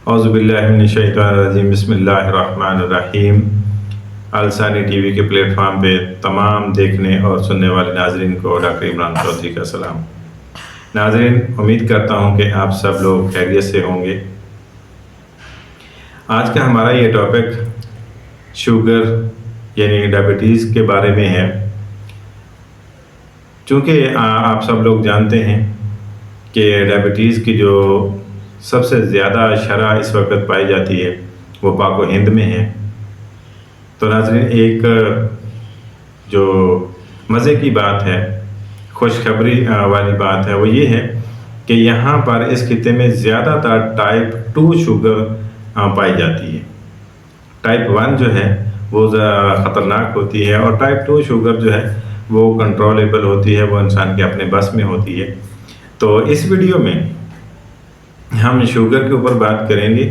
اعوذ باللہ من الشیطان الرجیم، بسم اللہ الرحمن الرحیم۔ الثانی ٹی وی کے پلیٹ فارم پہ تمام دیکھنے اور سننے والے ناظرین کو ڈاکٹر عمران چودھری کا سلام۔ ناظرین، امید کرتا ہوں کہ آپ سب لوگ خیریت سے ہوں گے۔ آج کا ہمارا یہ ٹاپک شوگر یعنی ڈائبٹیز کے بارے میں ہے۔ چونکہ آپ سب لوگ جانتے ہیں کہ ڈائبٹیز کی جو سب سے زیادہ شرح اس وقت پائی جاتی ہے وہ پاک و ہند میں ہے۔ تو ناظرین، ایک جو مزے کی بات ہے، خوشخبری والی بات ہے، وہ یہ ہے کہ یہاں پر اس خطے میں زیادہ تر ٹائپ 2 شوگر پائی جاتی ہے۔ ٹائپ 1 جو ہے وہ خطرناک ہوتی ہے، اور ٹائپ 2 شوگر جو ہے وہ کنٹرولیبل ہوتی ہے، وہ انسان کے اپنے بس میں ہوتی ہے۔ تو اس ویڈیو میں ہم شوگر کے اوپر بات کریں گے،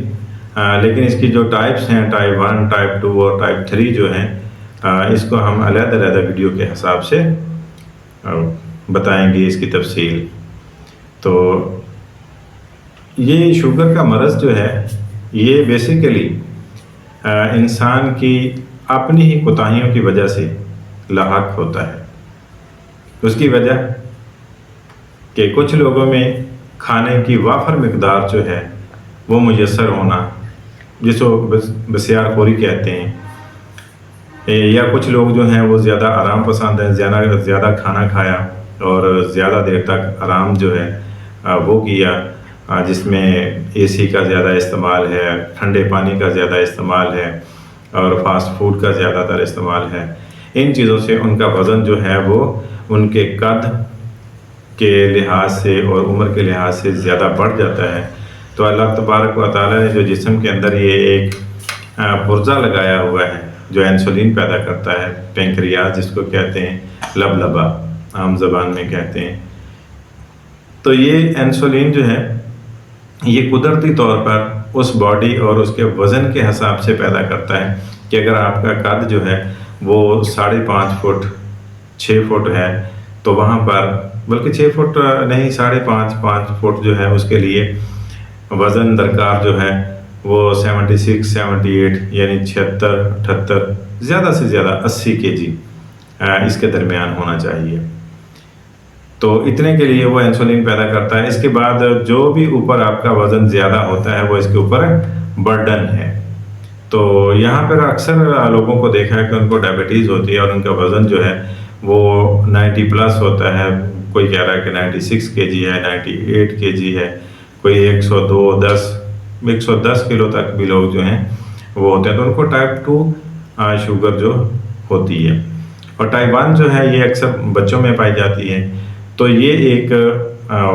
لیکن اس کی جو ٹائپس ہیں، ٹائپ 1، ٹائپ 2 اور ٹائپ 3 جو ہیں، اس کو ہم علیحدہ ویڈیو کے حساب سے بتائیں گے اس کی تفصیل۔ تو یہ شوگر کا مرض جو ہے یہ بیسیکلی انسان کی اپنی ہی کوتاہیوں کی وجہ سے لاحق ہوتا ہے۔ اس کی وجہ کہ کچھ لوگوں میں کھانے کی وافر مقدار جو ہے وہ میسر ہونا، جس کو بسیار خوری کہتے ہیں، یا کچھ لوگ جو ہیں وہ زیادہ آرام پسند ہیں، زیادہ کھانا کھایا اور زیادہ دیر تک آرام جو ہے وہ کیا، جس میں اے سی کا زیادہ استعمال ہے، ٹھنڈے پانی کا زیادہ استعمال ہے اور فاسٹ فوڈ کا زیادہ تر استعمال ہے۔ ان چیزوں سے ان کا وزن جو ہے وہ ان کے قد کے لحاظ سے اور عمر کے لحاظ سے زیادہ بڑھ جاتا ہے۔ تو اللہ تبارک و تعالیٰ نے جو جسم کے اندر یہ ایک پرزہ لگایا ہوا ہے جو انسولین پیدا کرتا ہے، پینکریاس جس کو کہتے ہیں، لبلبا عام زبان میں کہتے ہیں، تو یہ انسولین جو ہے یہ قدرتی طور پر اس باڈی اور اس کے وزن کے حساب سے پیدا کرتا ہے کہ اگر آپ کا قد جو ہے وہ 5.5 فٹ 6 فٹ ہے تو وہاں پر، بلکہ 6 فٹ نہیں، 5.5 فٹ جو ہے اس کے لیے وزن درکار جو ہے وہ 76 78 یعنی 76 78 زیادہ سے زیادہ 80 kg اس کے درمیان ہونا چاہیے۔ تو اتنے کے لیے وہ انسولین پیدا کرتا ہے۔ اس کے بعد جو بھی اوپر آپ کا وزن زیادہ ہوتا ہے وہ اس کے اوپر برڈن ہے۔ تو یہاں پر اکثر لوگوں کو دیکھا ہے کہ ان کو ڈائبٹیز ہوتی ہے اور ان کا وزن جو ہے وہ 90 پلس ہوتا ہے۔ کوئی کہہ رہا ہے کہ 96 kg ہے، 98 kg ہے، کوئی 110 کلو تک بھی لوگ جو ہیں وہ ہوتے ہیں، تو ان کو ٹائپ 2 شوگر جو ہوتی ہے۔ اور ٹائپ 1 جو ہے یہ اکثر بچوں میں پائی جاتی ہے۔ تو یہ ایک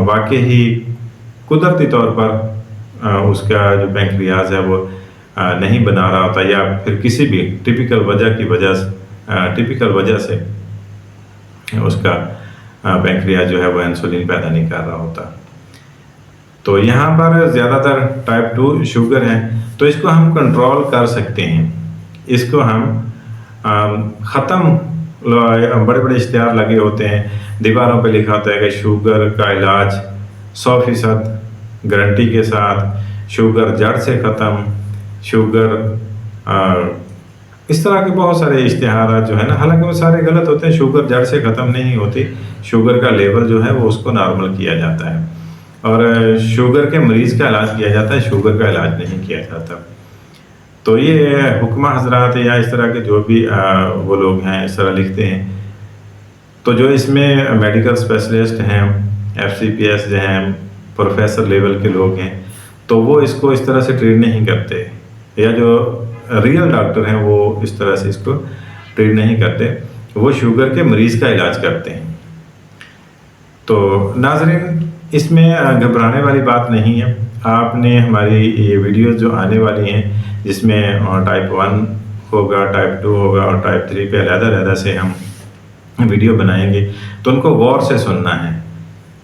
واقعی قدرتی طور پر اس کا جو پینکریاس ہے وہ نہیں بنا رہا ہوتا، یا پھر کسی بھی ٹپیکل وجہ سے اس کا پینکریاس جو ہے وہ انسولین پیدا نہیں کر رہا ہوتا۔ تو یہاں پر زیادہ تر ٹائپ 2 شوگر ہے، تو اس کو ہم کنٹرول کر سکتے ہیں۔ اس کو ہم ختم، بڑے بڑے اشتہار لگے ہوتے ہیں، دیواروں پہ لکھا ہوتا ہے کہ شوگر کا علاج 100% گارنٹی کے ساتھ، شوگر جڑ سے ختم، شوگر، اس طرح کے بہت سارے اشتہارات جو ہے نا، حالانکہ وہ سارے غلط ہوتے ہیں۔ شوگر جڑ سے ختم نہیں ہوتی، شوگر کا لیول جو ہے وہ اس کو نارمل کیا جاتا ہے، اور شوگر کے مریض کا علاج کیا جاتا ہے، شوگر کا علاج نہیں کیا جاتا۔ تو یہ حکمہ حضرات یا اس طرح کے جو بھی وہ لوگ ہیں اس طرح لکھتے ہیں، تو جو اس میں میڈیکل اسپیشلسٹ ہیں، FCPS جو ہیں، پروفیسر لیول کے لوگ ہیں، تو وہ اس کو اس طرح سے ٹریٹ نہیں کرتے، یا جو ریئل ڈاکٹر ہیں وہ اس طرح سے اس کو ٹریٹ نہیں کرتے، وہ شوگر کے مریض کا علاج کرتے ہیں۔ تو ناظرین، اس میں گھبرانے والی بات نہیں ہے۔ آپ نے ہماری یہ ویڈیوز جو آنے والی ہیں جس میں ٹائپ 1 ہوگا، ٹائپ 2 ہوگا اور ٹائپ 3 پہ علیحدہ سے ہم ویڈیو بنائیں گے، تو ان کو غور سے سننا ہے،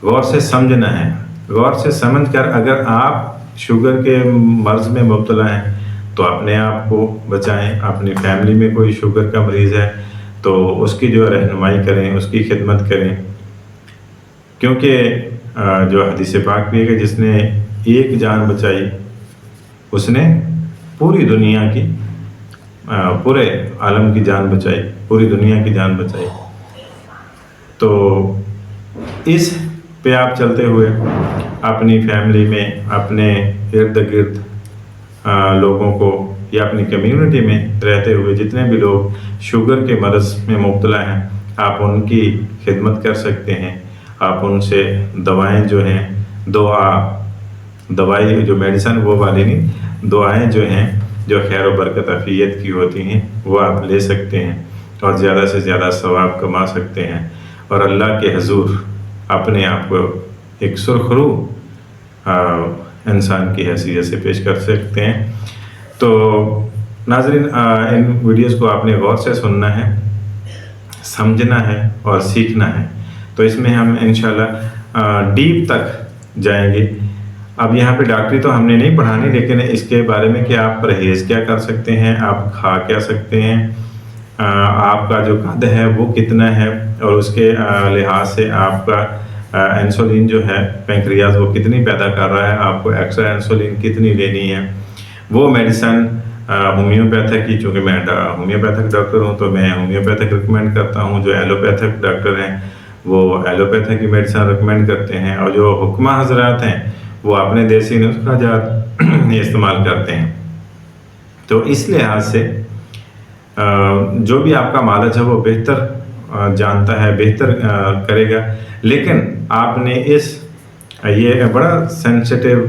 غور سے سمجھنا ہے، غور سے سمجھ کر اگر آپ شوگر کے مرض میں مبتلا ہیں تو اپنے آپ کو بچائیں۔ اپنی فیملی میں کوئی شوگر کا مریض ہے تو اس کی جو رہنمائی کریں، اس کی خدمت کریں، کیونکہ جو حدیث پاک بھی ہے کہ جس نے ایک جان بچائی اس نے پوری دنیا کی پورے عالم کی جان بچائی، پوری دنیا کی جان بچائی۔ تو اس پہ آپ چلتے ہوئے اپنی فیملی میں، اپنے ارد گرد لوگوں کو یا اپنی کمیونٹی میں رہتے ہوئے جتنے بھی لوگ شوگر کے مرض میں مبتلا ہیں، آپ ان کی خدمت کر سکتے ہیں۔ آپ ان سے دوائیں جو ہیں، دوائی جو میڈیسن وہ والی نہیں، دعائیں جو ہیں جو خیر و برکت عافیت کی ہوتی ہیں وہ آپ لے سکتے ہیں اور زیادہ سے زیادہ ثواب کما سکتے ہیں، اور اللہ کے حضور اپنے آپ کو ایک سرخرو انسان کی حیثیت سے پیش کر سکتے ہیں۔ تو ناظرین، ان ویڈیوز کو آپ نے غور سے سننا ہے، سمجھنا ہے اور سیکھنا ہے۔ تو اس میں ہم انشاءاللہ ڈیپ تک جائیں گے۔ اب یہاں پہ ڈاکٹری تو ہم نے نہیں پڑھانی، لیکن اس کے بارے میں کہ آپ پرہیز کیا کر سکتے ہیں، آپ کھا کیا سکتے ہیں، آپ کا جو قد ہے وہ کتنا ہے، اور اس کے لحاظ سے آپ کا انسولین جو ہے پینکریاز وہ کتنی پیدا کر رہا ہے، آپ کو ایکسٹرا انسولین کتنی لینی ہے، وہ میڈیسن ہومیوپیتھک کی، چونکہ میں ہومیوپیتھک ڈاکٹر ہوں تو میں ہومیوپیتھک ریکمینڈ کرتا ہوں، جو ایلوپیتھک ڈاکٹر ہیں وہ ایلوپیتھک کی میڈیسن ریکمینڈ کرتے ہیں، اور جو حکمہ حضرات ہیں وہ اپنے دیسی نسخہ جات استعمال کرتے ہیں۔ تو اس لحاظ سے جو بھی آپ کا مالج ہے وہ بہتر جانتا ہے، بہتر کرے گا، لیکن آپ نے یہ بڑا سینسیٹیو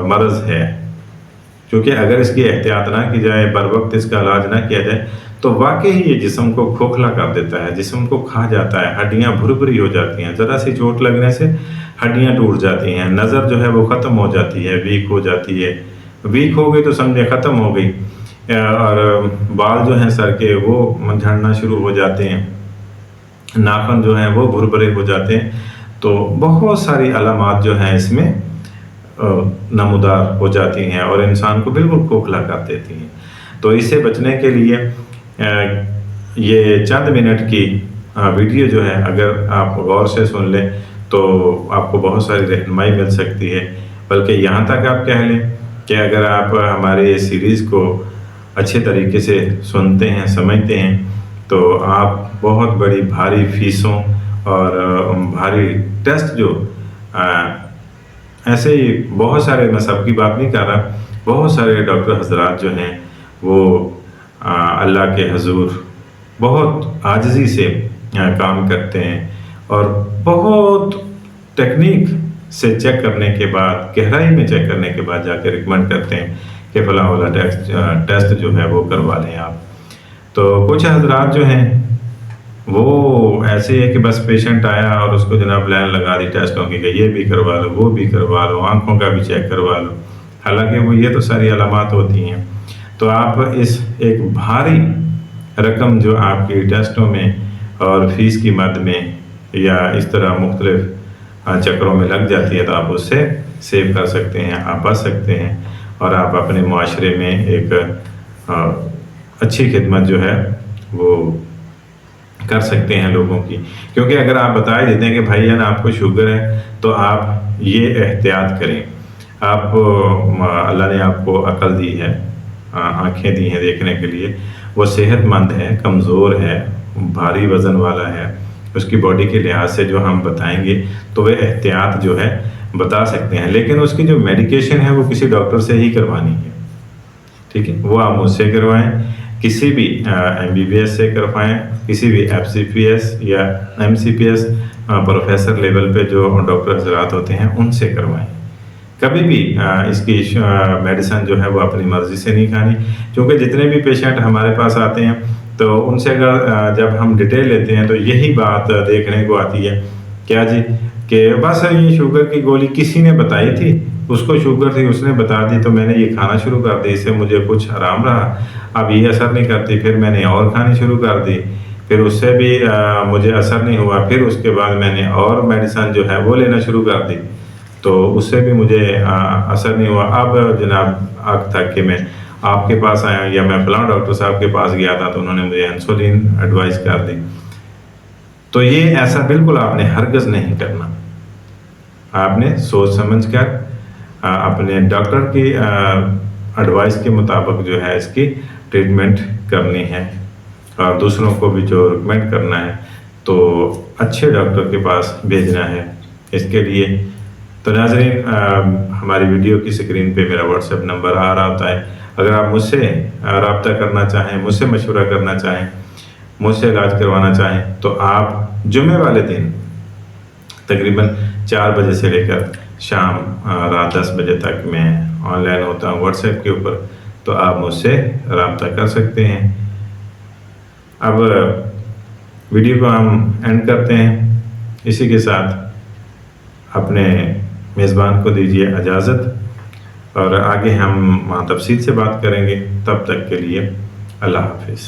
مرض ہے، کیونکہ اگر اس کی احتیاط نہ کی جائے، بر وقت اس کا علاج نہ کیا جائے تو واقعی یہ جسم کو کھوکھلا کر دیتا ہے، جسم کو کھا جاتا ہے، ہڈیاں بھربھری ہو جاتی ہیں، ذرا سی چوٹ لگنے سے ہڈیاں ٹوٹ جاتی ہیں، نظر جو ہے وہ ختم ہو جاتی ہے، ویک ہو جاتی ہے، ویک ہو گئی تو سمجھے ختم ہو گئی، اور بال جو ہیں سر کے وہ جھڑنا شروع ہو جاتے ہیں، ناخن جو ہیں وہ بھربھرے ہو جاتے ہیں۔ تو بہت ساری علامات جو ہیں اس میں نمودار ہو جاتی ہیں اور انسان کو بالکل کھوکھلا کر دیتی ہیں۔ تو اس سے بچنے کے لیے یہ چند منٹ کی ویڈیو جو ہے اگر آپ غور سے سن لیں تو آپ کو بہت ساری رہنمائی مل سکتی ہے، بلکہ یہاں تک آپ کہہ لیں کہ اگر آپ ہماری اس سیریز کو اچھے طریقے سے سنتے ہیں، سمجھتے ہیں، تو آپ بہت بڑی بھاری فیسوں اور بھاری ٹیسٹ جو ایسے ہی بہت سارے، میں سب کی بات نہیں کر رہا، بہت سارے ڈاکٹر حضرات جو ہیں وہ اللہ کے حضور بہت عاجزی سے کام کرتے ہیں، اور بہت ٹیکنیک سے چیک کرنے کے بعد، گہرائی میں چیک کرنے کے بعد جا کے ریکمینڈ کرتے ہیں کہ فلاں والا ٹیسٹ جو ہے وہ کروا لیں آپ۔ تو کچھ حضرات جو ہیں وہ ایسے ہے کہ بس پیشنٹ آیا اور اس کو جناب لائن لگا دی ٹیسٹوں کی کہ یہ بھی کروا لو، وہ بھی کروا لو، آنکھوں کا بھی چیک کروا لو، حالانکہ وہ یہ تو ساری علامات ہوتی ہیں۔ تو آپ اس ایک بھاری رقم جو آپ کی ٹیسٹوں میں اور فیس کی مد میں یا اس طرح مختلف چکروں میں لگ جاتی ہے، تو آپ اس سے سیو کر سکتے ہیں، آپ بچ سکتے ہیں، اور آپ اپنے معاشرے میں ایک اچھی خدمت جو ہے وہ کر سکتے ہیں لوگوں کی۔ کیونکہ اگر آپ بتا ہی دیتے ہیں کہ بھائی جان آپ کو شوگر ہے تو آپ یہ احتیاط کریں۔ آپ اللہ نے آپ کو عقل دی ہے، آنکھیں دی ہیں دیکھنے کے لیے، وہ صحت مند ہے، کمزور ہے، بھاری وزن والا ہے، اس کی باڈی کے لحاظ سے جو ہم بتائیں گے تو وہ احتیاط جو ہے بتا سکتے ہیں، لیکن اس کی جو میڈیکیشن ہے وہ کسی ڈاکٹر سے ہی کروانی ہے، ٹھیک ہے؟ وہ آپ مجھ سے کروائیں، کسی بھی MBBS سے کروائیں، کسی بھی FCPS یا MCPS پروفیسر لیول پہ جو ڈاکٹر حضرات ہوتے ہیں ان سے کروائیں۔ کبھی بھی اس کی میڈیسن جو ہے وہ اپنی مرضی سے نہیں کھانی، کیونکہ جتنے بھی پیشنٹ ہمارے پاس آتے ہیں تو ان سے اگر جب ہم ڈیٹیل لیتے ہیں تو یہی بات دیکھنے کو آتی ہے، کیا جی، کہ بس یہ شوگر کی گولی کسی نے بتائی تھی، اس کو شوگر تھی، اس نے بتا دی تو میں نے یہ کھانا شروع کر دی، اس سے مجھے کچھ آرام رہا، اب یہ اثر نہیں کرتی، پھر میں نے اور کھانی شروع کر دی، پھر اس سے بھی مجھے اثر نہیں ہوا، پھر اس کے بعد میں نے اور میڈیسن جو ہے وہ لینا شروع کر دی، تو اس سے بھی مجھے اثر نہیں ہوا، اب جناب آگ تک کہ میں آپ کے پاس آیا یا میں فلاں ڈاکٹر صاحب کے پاس گیا تھا تو انہوں نے مجھے انسولین ایڈوائز کر دی۔ تو یہ ایسا بالکل آپ نے ہرگز نہیں کرنا، آپ نے سوچ سمجھ کر اپنے ڈاکٹر کی ایڈوائس کے مطابق جو ہے اس کی ٹریٹمنٹ کرنی ہے، اور دوسروں کو بھی جو ریکمینڈ کرنا ہے تو اچھے ڈاکٹر کے پاس بھیجنا ہے اس کے لیے۔ تو ناظرین، ہماری ویڈیو کی سکرین پہ میرا واٹس ایپ نمبر آ رہا ہوتا ہے، اگر آپ مجھ سے رابطہ کرنا چاہیں، مجھ سے مشورہ کرنا چاہیں، مجھ سے علاج کروانا چاہیں تو آپ جمعے والے دن تقریباً 4 بجے سے لے کر شام رات 10 بجے تک میں آن لائن ہوتا ہوں واٹس ایپ کے اوپر، تو آپ مجھ سے رابطہ کر سکتے ہیں۔ اب ویڈیو کو ہم اینڈ کرتے ہیں، اسی کے ساتھ اپنے میزبان کو دیجیے اجازت، اور آگے ہم وہاں تفصیل سے بات کریں گے۔ تب تک کے لیے اللہ حافظ۔